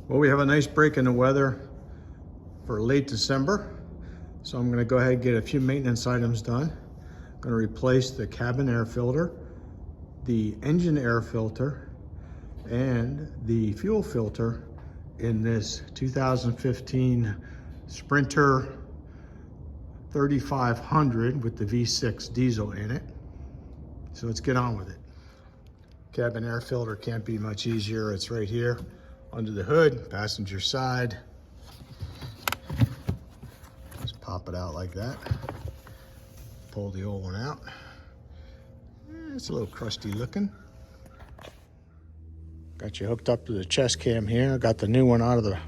Well, we have a nice break in the weather for late December. So I'm gonna go ahead and get a few maintenance items done. I'm gonna replace the cabin air filter, the engine air filter, and the fuel filter in this 2015 Sprinter 3500 with the V6 diesel in it. So let's get on with it. Cabin air filter can't be much easier. It's right here under the hood, passenger side. Just pop it out like that. Pull the old one out. It's a little crusty looking. Got you hooked up to the chest cam here. Got the new one out of the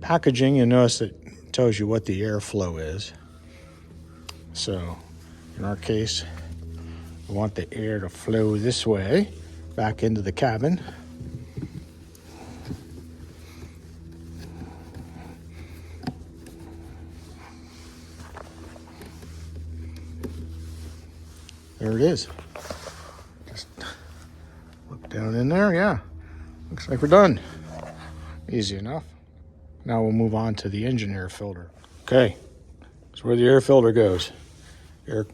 packaging. You notice it tells you what the airflow is. So in our case, we want the air to flow this way back into the cabin. There it is. Just look down in there. Yeah, looks like we're done. Easy enough. Now we'll move on to the engine air filter. Okay, that's where the air filter goes. Air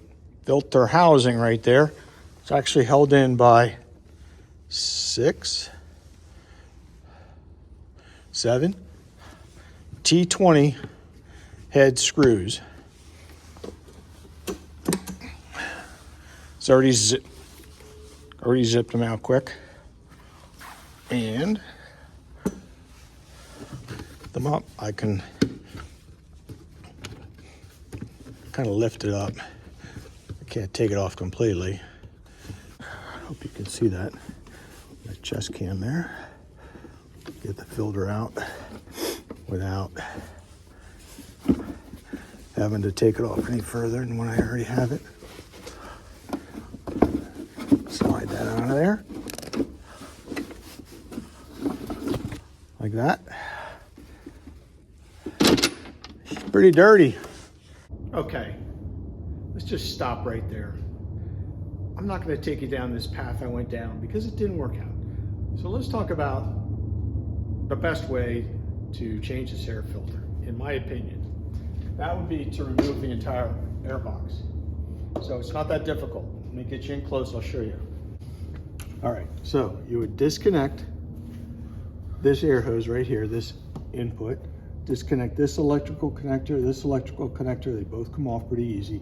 filter housing right there. It's actually held in by 6, 7 T20 head screws. It's already zipped them out quick. And them up, I can kind of lift it up. I can't take it off completely. Hope you can see that. The chest cam there. Get the filter out without having to take it off any further than when I already have it. Slide that out of there. Like that. Pretty dirty. Okay, let's just stop right there. I'm not going to take you down this path I went down because it didn't work out. So let's talk about the best way to change this air filter, in my opinion. That would be to remove the entire air box. So it's not that difficult. Let me get you in close, I'll show you. All right, so you would disconnect this air hose right here, this input, disconnect this electrical connector, they both come off pretty easy.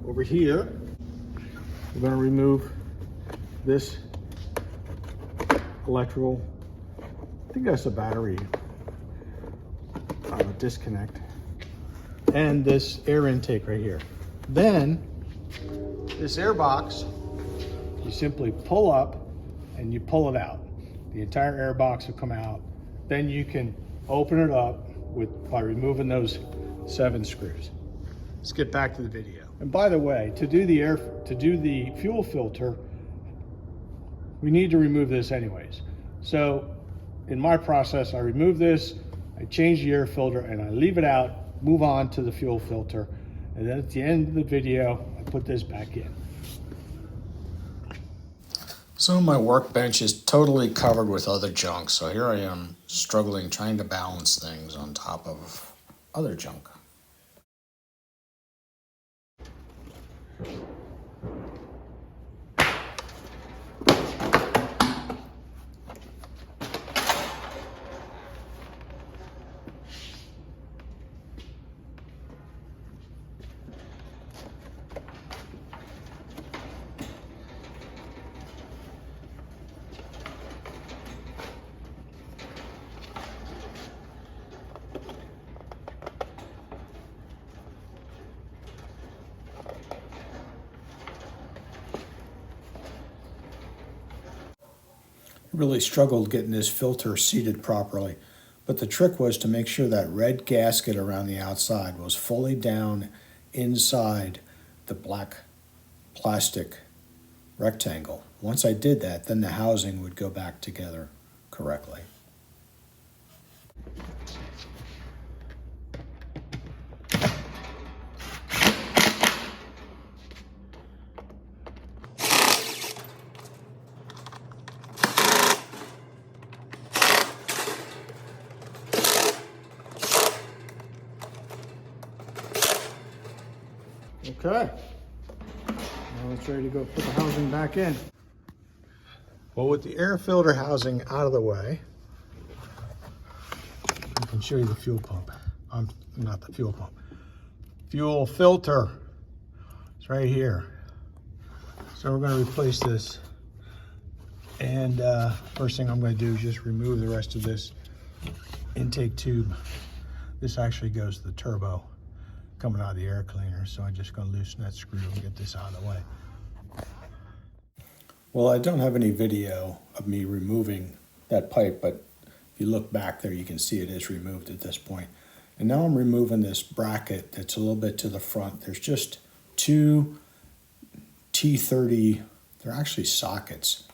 Over here, we're gonna remove this electrical, I think that's a battery disconnect, and this air intake right here. Then, this air box, you simply pull up and you pull it out. The entire air box will come out. Then you can open it up by removing those 7 screws. Let's get back to the video. And by the way, to do the fuel filter, we need to remove this anyways. So in my process, I remove this, I change the air filter, and I leave it out, move on to the fuel filter. And then at the end of the video, I put this back in. So my workbench is totally covered with other junk, so here I am struggling trying to balance things on top of other junk. Really struggled getting this filter seated properly, but the trick was to make sure that red gasket around the outside was fully down inside the black plastic rectangle. Once I did that, then the housing would go back together correctly. Okay. Now it's ready to go put the housing back in. Well, with the air filter housing out of the way, I can show you the fuel pump. Not the fuel pump. Fuel filter. It's right here. So we're going to replace this. And first thing I'm going to do is just remove the rest of this intake tube. This actually goes to the turbo coming out of the air cleaner. So I'm just going to loosen that screw and get this out of the way. Well, I don't have any video of me removing that pipe, but if you look back there, you can see it is removed at this point. And now I'm removing this bracket that's a little bit to the front. There's just two T30, they're actually sockets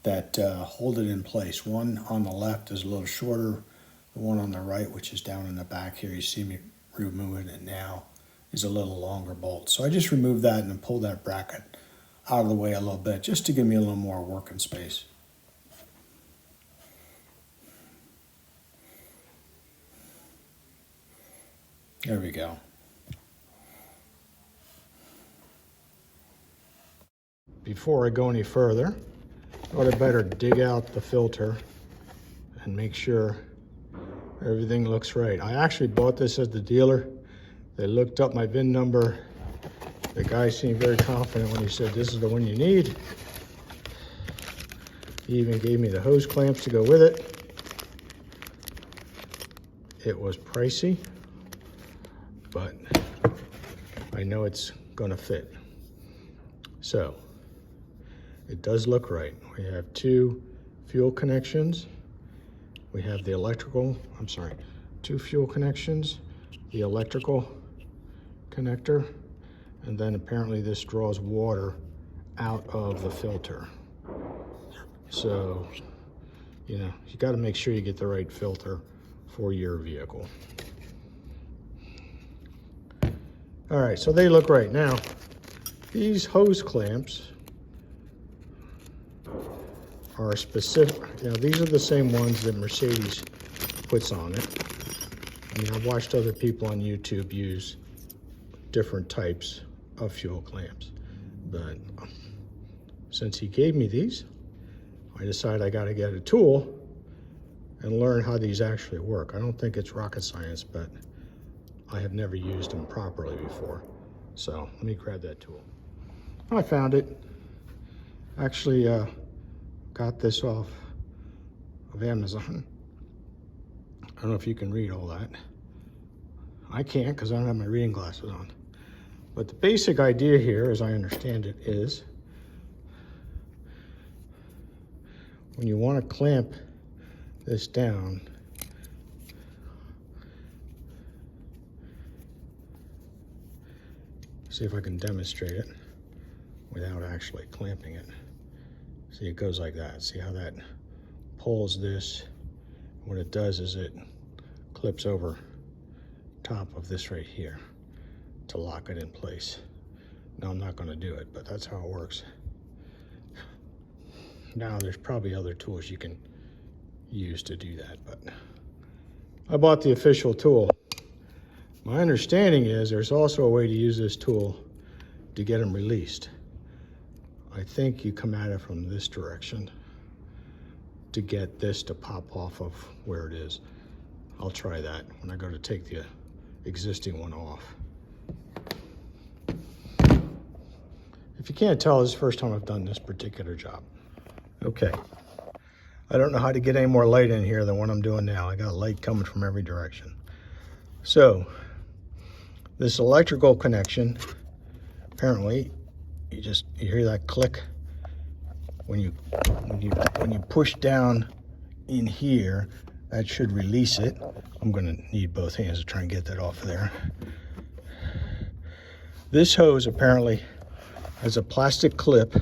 that hold it in place. One on the left is a little shorter. The one on the right, which is down in the back here, you see me removing it now, is a little longer bolt. So I just removed that and then pulled that bracket out of the way a little bit, just to give me a little more working space. There we go. Before I go any further, I thought I better dig out the filter and make sure everything looks right. I actually bought this at the dealer. They looked up my VIN number. The guy seemed very confident when he said, this is the one you need. He even gave me the hose clamps to go with it. It was pricey, but I know it's gonna fit. So, it does look right. We have two fuel connections. We have the electrical, two fuel connections, the electrical connector, and then apparently this draws water out of the filter. So, you know, you got to make sure you get the right filter for your vehicle. All right, so they look right. Now, these hose clamps are specific. You know, these are the same ones that Mercedes puts on it. I mean, I've watched other people on YouTube use different types of fuel clamps, but since he gave me these, I decided I got to get a tool and learn how these actually work. I don't think it's rocket science, but I have never used them properly before. So let me grab that tool. I found it. Actually, got this off of Amazon. I don't know if you can read all that. I can't because I don't have my reading glasses on. But the basic idea here, as I understand it, is when you want to clamp this down, see if I can demonstrate it without actually clamping it. See, it goes like that. See how that pulls this? What it does is it clips over top of this right here to lock it in place. Now I'm not going to do it, but that's how it works. Now there's probably other tools you can use to do that, but I bought the official tool. My understanding is there's also a way to use this tool to get them released. I think you come at it from this direction to get this to pop off of where it is. I'll try that when I go to take the existing one off. If you can't tell, this is the first time I've done this particular job. Okay. I don't know how to get any more light in here than what I'm doing now. I got light coming from every direction. So, this electrical connection, apparently, you hear that click when you push down in here. That should release it. I'm gonna need both hands to try and get that off of there. This hose apparently has a plastic clip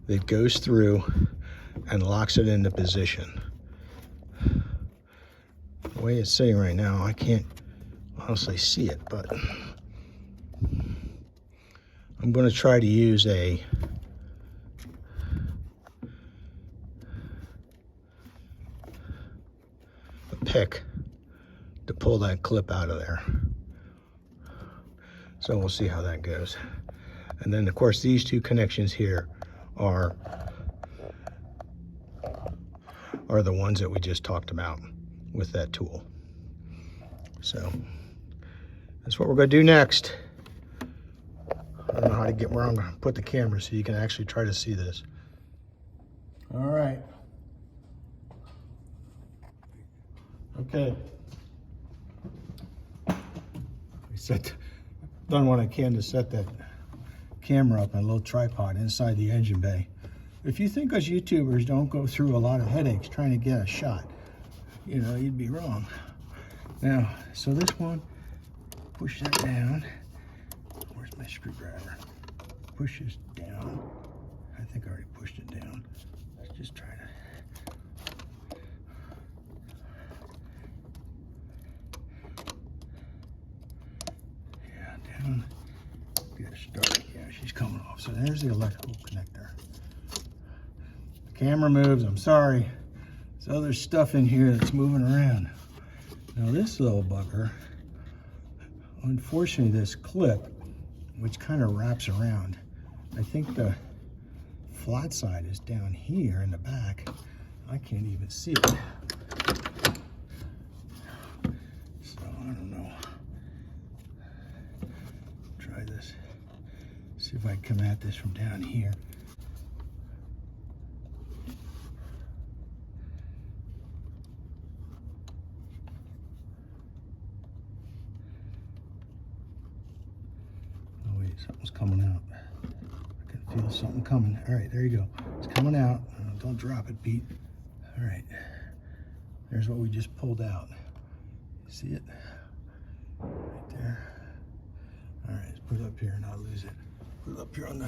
that goes through and locks it into position. The way it's sitting right now, I can't honestly see it, but I'm going to try to use a pick to pull that clip out of there. So we'll see how that goes. And then of course these two connections here are the ones that we just talked about with that tool. So that's what we're going to do next. I don't know how to get where I'm going to put the camera so you can actually try to see this. All right. Okay. Done what I can to set that camera up in a little tripod inside the engine bay. If you think us YouTubers don't go through a lot of headaches trying to get a shot, you know, you'd be wrong. Now, so this one, push that down. Where's my screwdriver? Push this down. I think I already pushed it down. Let's just try to. Yeah, down. Get it started. Yeah, she's coming off. So there's the electrical connector. The camera moves. I'm sorry. There's other stuff in here that's moving around. Now this little bugger, unfortunately this clip, which kind of wraps around, I think the flat side is down here in the back. I can't even see it. So I don't know. Try this. See if I can come at this from down here. Something's coming out. I can feel something coming. All right, there you go. It's coming out. Don't drop it, Pete. All right. There's what we just pulled out. See it? Right there. All right, let's put it up here and I'll lose it. Put it up here on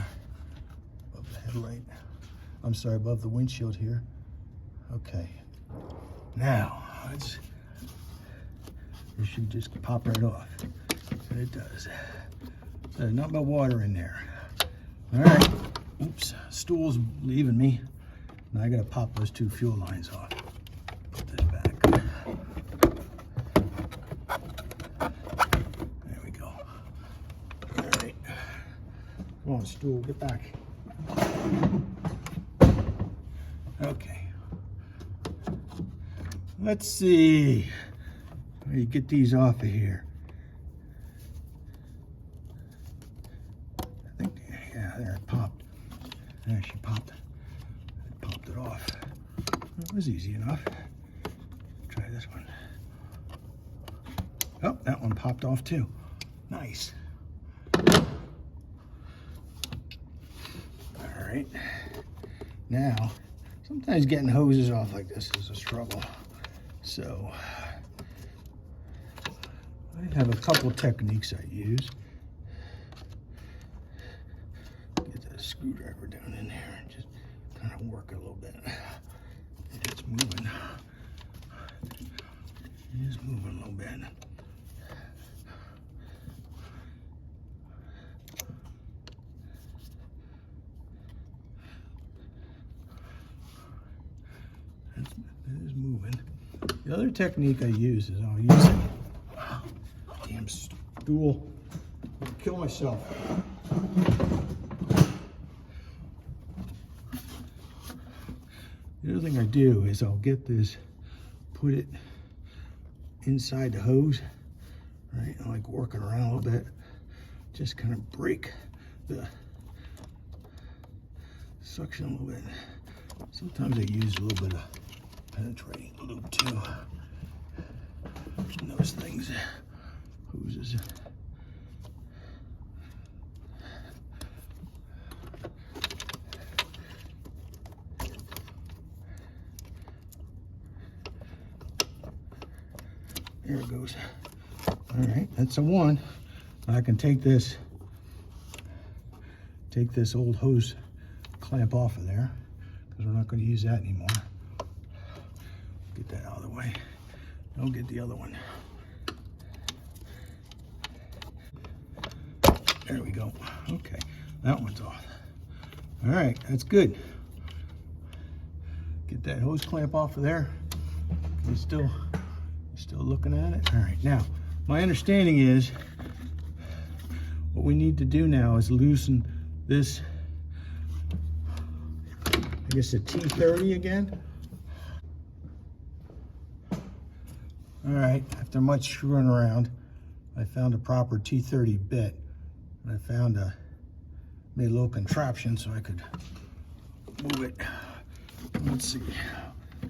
above the headlight. I'm sorry, above the windshield here. Okay. Now, this should just pop right off. And it does. There's nothing but water in there. All right. Oops, stool's leaving me. Now I gotta pop those two fuel lines off. Put this back. There we go. All right. Come on, stool, get back. Okay. Let's see. How do you get these off of here? There, it popped. There, she popped. It popped it off. It was easy enough. Try this one. Oh, that one popped off too. Nice. All right. Now, sometimes getting hoses off like this is a struggle. So, I have a couple techniques I use. Screwdriver down in there and just kind of work a little bit. It's moving. It is moving a little bit. It is moving. The other technique I use is I'll use damn stool. I'll kill myself. The other thing I do is I'll get this, put it inside the hose, right? I like working around a little bit, just kind of break the suction a little bit. Sometimes I use a little bit of penetrating lube too. And those things, hoses. There it goes. All right, that's a one. I can take this old hose clamp off of there because we're not going to use that anymore. Get that out of the way. Don't get the other one. There we go. Okay, that one's off. All right, that's good. Get that hose clamp off of there. You Still looking at it? All right, now, my understanding is what we need to do now is loosen this, I guess a T30 again. All right, after much screwing around, I found a proper T30 bit. And I found made a little contraption so I could move it. Let's see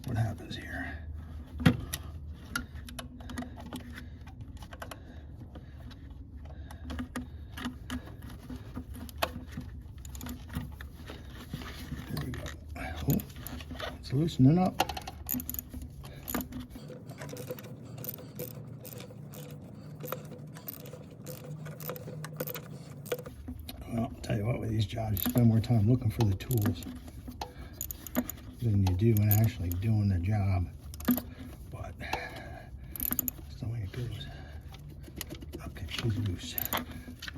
what happens here. There we go. Oh, it's loosening up. Well, I'll tell you what, with these jobs, you spend more time looking for the tools than you do in actually doing the job. But that's the way it goes. Okay, she's loose.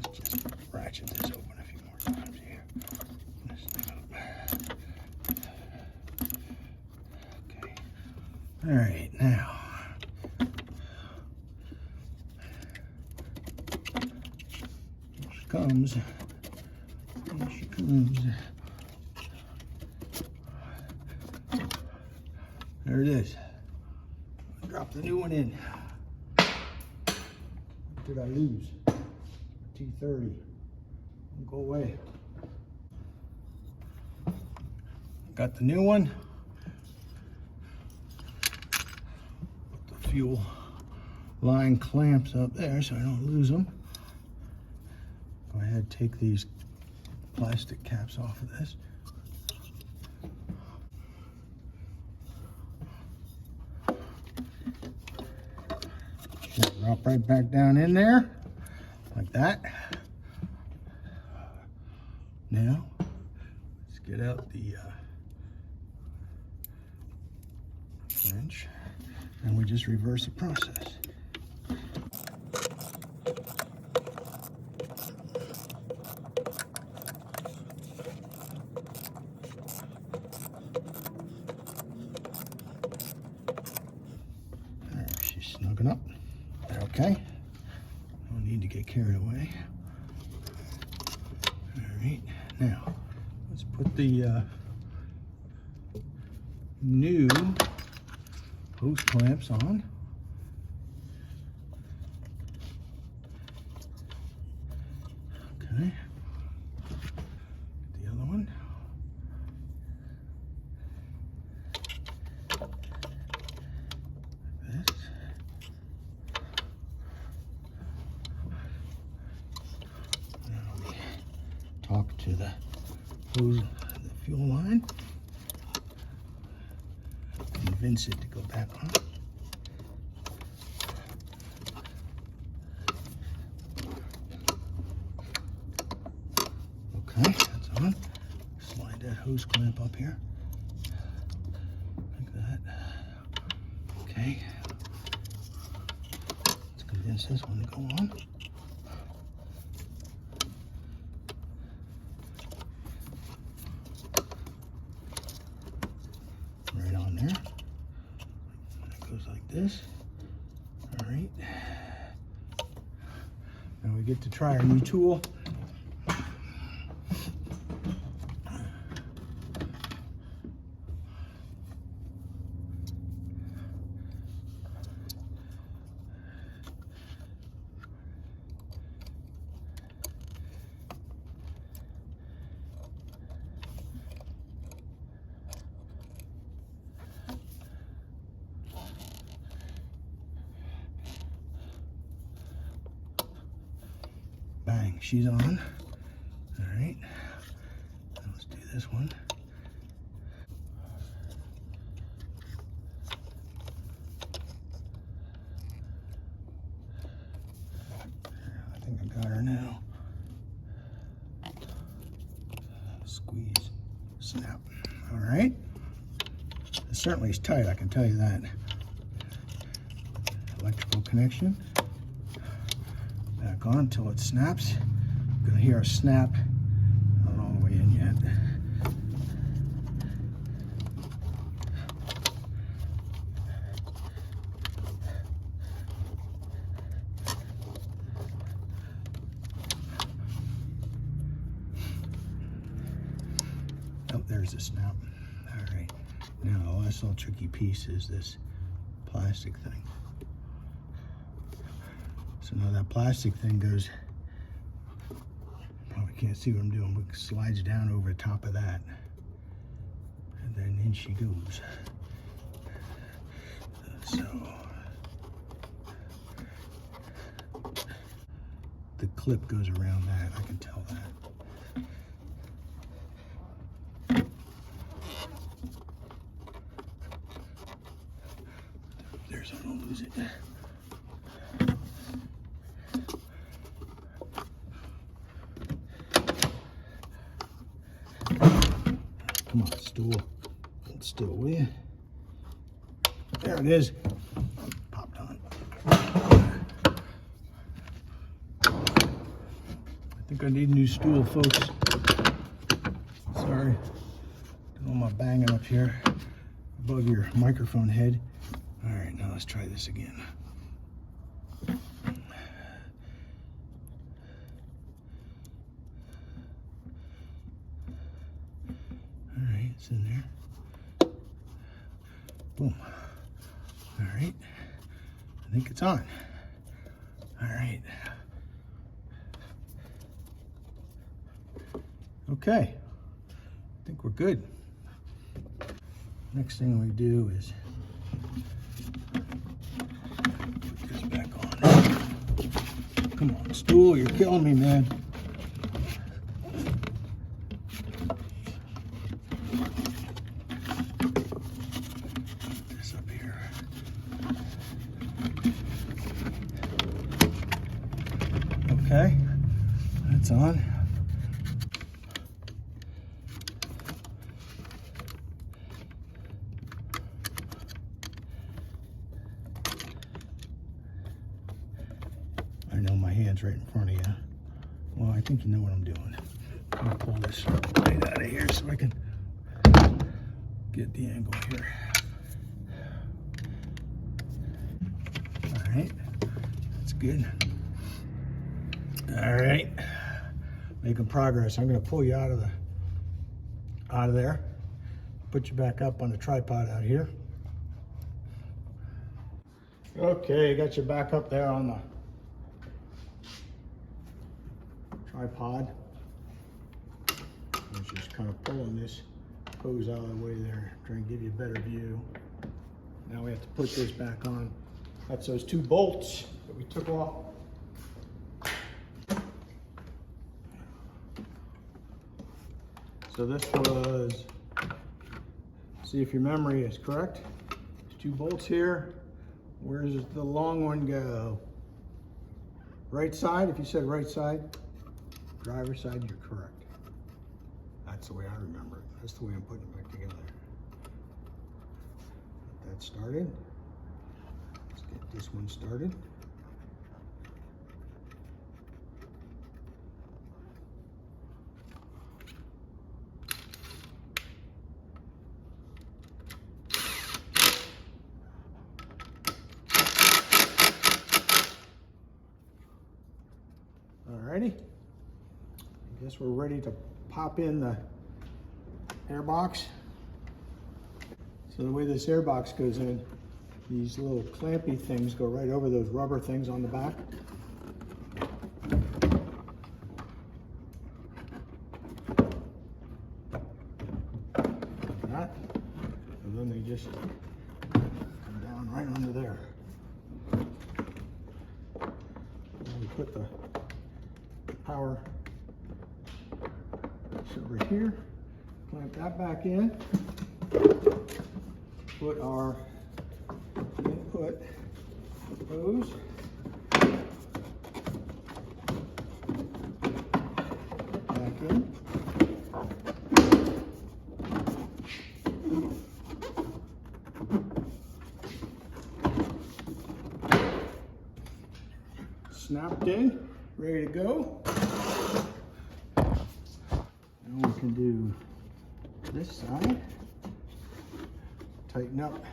Let's just ratchet this open a few more times here. Listen it up. Okay. All right, now. Here she comes. Here she comes. There it is. Drop the new one in. What did I lose? T30. Go away. Got the new one. Put the fuel line clamps up there so I don't lose them. Go ahead, take these plastic caps off of this. Drop right back down in there, like that. Now, let's get out the wrench, and we just reverse the process. There, she's snugging up. Okay, no need to get carried away. All right, now let's put the new hose clamps on. Okay, the other one. Like this. Talk to the hose, the fuel line. Convince it to go back on. Okay, that's on. Slide that hose clamp up here. Like that. Okay. Let's convince this one to go on. Right on there. It goes like this. All right. Now we get to try our new tool. Bang, she's on. All right, now let's do this one. I think I got her now. Squeeze, snap. All right, it certainly is tight, I can tell you that. Electrical connection. Back on until it snaps. You're gonna hear a snap. Not all the way in yet. there's the snap. All right, now the last little tricky piece is this plastic thing. So now that plastic thing goes, probably can't see what I'm doing, but slides down over the top of that. And then in she goes. So the clip goes around that, I can tell that. There, so I don't lose it. Come on, stool. Hold still, will you? There it is. Popped on. I think I need a new stool, folks. Sorry. Doing all my banging up here above your microphone head. All right, now let's try this again. All right, it's in there. Boom. All right, I think it's on. All right. Okay, I think we're good. Next thing we do is put this back on. Come on, stool, you're killing me, man. Put this up here. Okay, that's on. I know my hand's right in front of you. Well, I think you know what I'm doing. I'm gonna pull this right out of here so I can get the angle here. All right, that's good. All right, making progress. I'm gonna pull you out of there, put you back up on the tripod out here. Okay, got you back up there on the tripod. I was just kind of pulling this hose out of the way there, trying to give you a better view. Now we have to put this back on. That's those two bolts that we took off. So this was, see if your memory is correct. There's two bolts here. Where does the long one go? Right side, if you said right side. Driver's side, you're correct. That's the way I remember it. That's the way I'm putting it back together. Get that started. Let's get this one started. Alrighty. I guess we're ready to pop in the air box. So the way this air box goes in, these little clampy things go right over those rubber things on the back. Like that. And then they just come down right under there. And we put the power over here, clamp that back in, put our input hose back in. Snapped in, ready to go. Now we can do this side, tighten up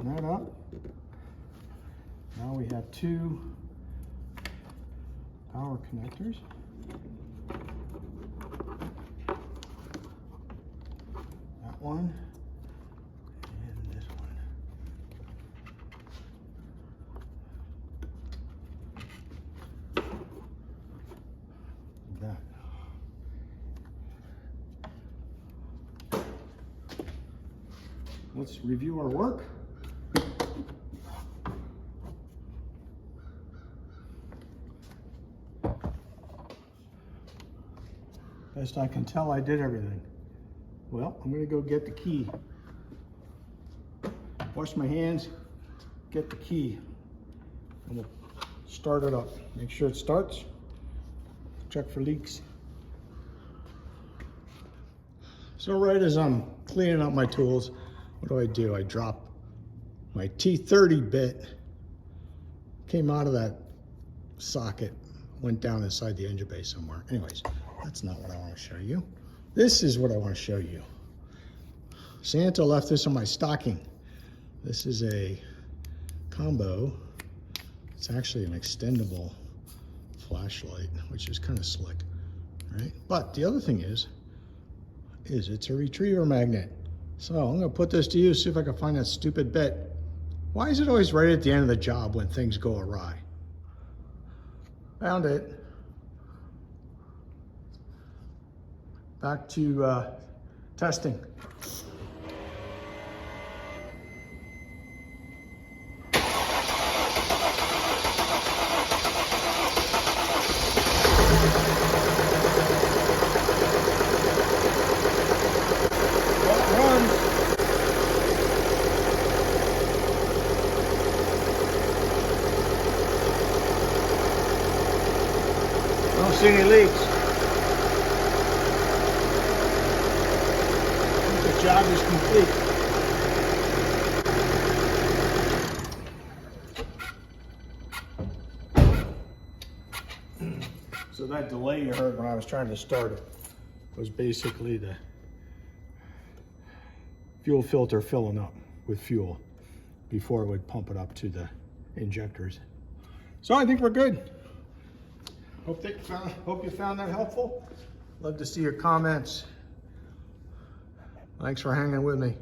that up. Now we have two power connectors. That one and this one. That. Let's review our work. Best I can tell, I did everything. Well, I'm gonna go get the key. Wash my hands, get the key, and we'll start it up. Make sure it starts. Check for leaks. So right as I'm cleaning up my tools, what do? I drop my T30 bit, came out of that socket, went down inside the engine bay somewhere. Anyways, that's not what I want to show you. This is what I want to show you. Santa left this on my stocking. This is a combo. It's actually an extendable flashlight, which is kind of slick, right? But the other thing is it's a retriever magnet. So I'm gonna put this to use, see if I can find that stupid bit. Why is it always right at the end of the job when things go awry? Found it. Back to testing. Don't see any leaks. The job is complete. So that delay you heard when I was trying to start it was basically the fuel filter filling up with fuel before it would pump it up to the injectors. So I think we're good. Hope you found that helpful. Love to see your comments. Thanks for hanging with me.